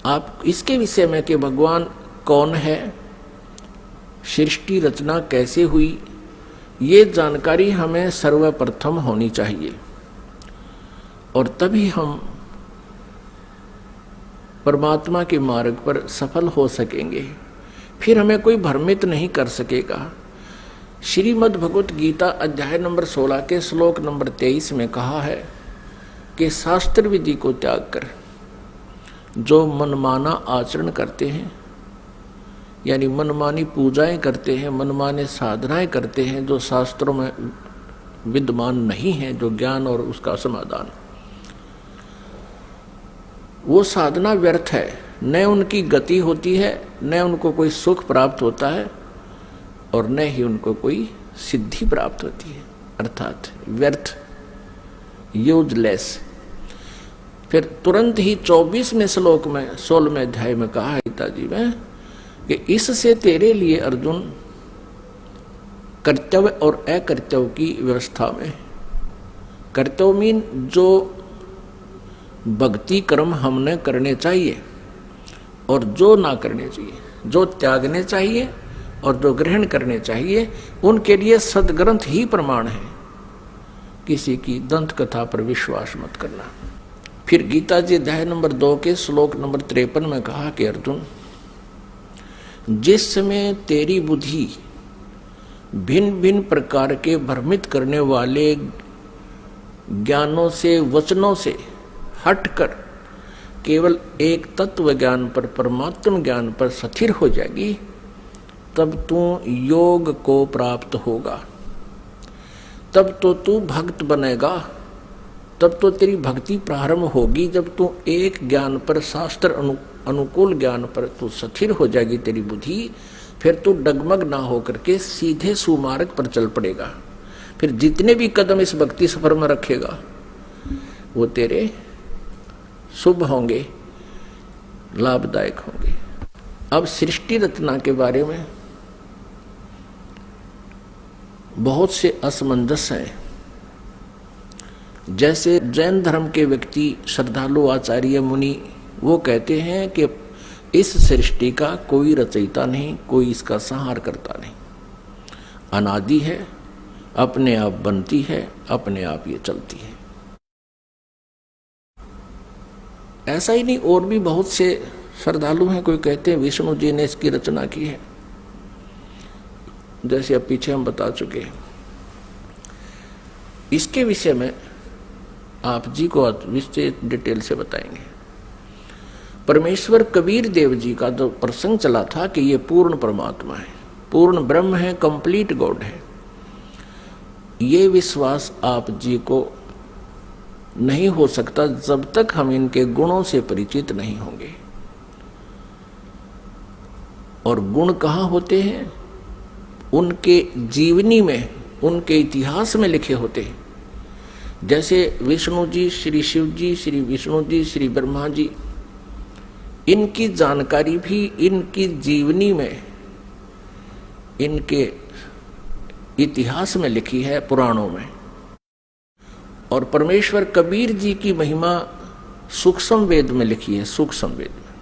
आप इसके विषय में कि भगवान कौन है, सृष्टि रचना कैसे हुई, ये जानकारी हमें सर्वप्रथम होनी चाहिए और तभी हम परमात्मा के मार्ग पर सफल हो सकेंगे। फिर हमें कोई भ्रमित नहीं कर सकेगा। श्रीमद् भगवत गीता अध्याय नंबर 16 के श्लोक नंबर 23 में कहा है कि शास्त्र विधि को त्याग कर जो मनमाना आचरण करते हैं, यानी मनमानी पूजाएं करते हैं, मनमाने साधनाएं करते हैं जो शास्त्रों में विद्यमान नहीं है, जो ज्ञान और उसका समाधान, वो साधना व्यर्थ है। न उनकी गति होती है, न उनको कोई सुख प्राप्त होता है और न ही उनको कोई सिद्धि प्राप्त होती है, अर्थात व्यर्थ, यूजलेस। फिर तुरंत ही 24वें श्लोक में 16वें अध्याय में कहा है गीता जी में कि इससे तेरे लिए अर्जुन कर्तव्य और अकर्तव्य की व्यवस्था में, कर्तव्य मीन जो भक्ति कर्म हमने करने चाहिए और जो ना करने चाहिए, जो त्यागने चाहिए और जो ग्रहण करने चाहिए, उनके लिए सदग्रंथ ही प्रमाण है। किसी की दंत कथा पर विश्वास मत करना। फिर गीता जी अध्याय नंबर 2 के श्लोक नंबर 53 में कहा कि अर्जुन, जिस समय तेरी बुद्धि भिन्न भिन्न प्रकार के भ्रमित करने वाले ज्ञानों से, वचनों से हटकर केवल एक तत्व ज्ञान पर, परमात्म ज्ञान पर स्थिर हो जाएगी, तब तू योग को प्राप्त होगा, तब तो तू भक्त बनेगा, तब तो तेरी भक्ति प्रारंभ होगी। जब तू एक ज्ञान पर, शास्त्र अनुकूल ज्ञान पर तू स्थिर हो जाएगी तेरी बुद्धि, फिर तू डगमग ना होकर के सीधे सुमार्ग पर चल पड़ेगा। फिर जितने भी कदम इस भक्ति सफर में रखेगा वो तेरे शुभ होंगे, लाभदायक होंगे। अब सृष्टि रचना के बारे में बहुत से असमंजस हैं। जैसे जैन धर्म के व्यक्ति, श्रद्धालु, आचार्य, मुनि, वो कहते हैं कि इस सृष्टि का कोई रचयिता नहीं, कोई इसका संहार करता नहीं, अनादि है, अपने आप बनती है, अपने आप ये चलती है। ऐसा ही नहीं, और भी बहुत से श्रद्धालु हैं। कोई कहते हैं विष्णु जी ने इसकी रचना की है, जैसे अब पीछे हम बता चुके हैं। इसके विषय में आप जी को विस्तृत डिटेल से बताएंगे। परमेश्वर कबीर देव जी का जो प्रसंग चला था कि ये पूर्ण परमात्मा है, पूर्ण ब्रह्म है, कंप्लीट गॉड है, ये विश्वास आप जी को नहीं हो सकता जब तक हम इनके गुणों से परिचित नहीं होंगे। और गुण कहाँ होते हैं? उनके जीवनी में, उनके इतिहास में लिखे होते हैं। जैसे विष्णु जी, श्री शिव जी, श्री विष्णु जी, श्री ब्रह्मा जी, इनकी जानकारी भी इनकी जीवनी में, इनके इतिहास में लिखी है, पुराणों में। और परमेश्वर कबीर जी की महिमा सूक्ष्म वेद में लिखी है, सूक्ष्म वेद में।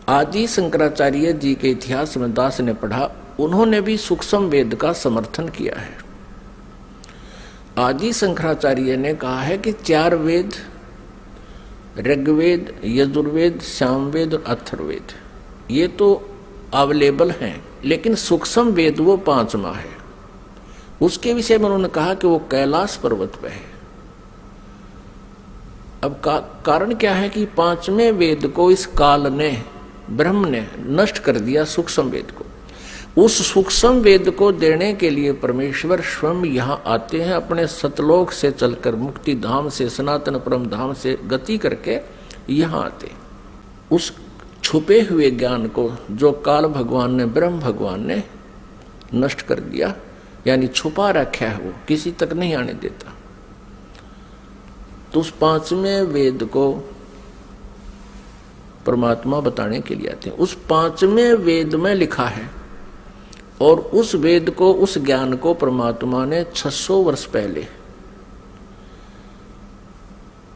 आदि शंकराचार्य जी के इतिहास में दास ने पढ़ा, उन्होंने भी सूक्ष्म वेद का समर्थन किया है। आदि शंकराचार्य ने कहा है कि 4 वेद, ऋग्वेद, यजुर्वेद, सामवेद और अथर्ववेद, ये तो अवेलेबल हैं, लेकिन सूक्ष्म वेद वो 5वां है। उसके विषय में उन्होंने कहा कि वो कैलाश पर्वत पे है। अब कारण क्या है कि 5वें वेद को इस काल ने, ब्रह्म ने नष्ट कर दिया, सूक्ष्म वेद को। उस सूक्ष्म वेद को देने के लिए परमेश्वर स्वयं यहाँ आते हैं, अपने सतलोक से चलकर, मुक्ति धाम से, सनातन परम धाम से गति करके यहाँ आते। उस छुपे हुए ज्ञान को जो काल भगवान ने, ब्रह्म भगवान ने नष्ट कर दिया, यानी छुपा रखा है, वो किसी तक नहीं आने देता। तो उस 5वें वेद को परमात्मा बताने के लिए आते हैं। उस 5वें वेद में लिखा है, और उस वेद को, उस ज्ञान को परमात्मा ने 600 वर्ष पहले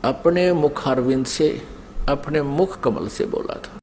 अपने मुखारविंद से, अपने मुख कमल से बोला था।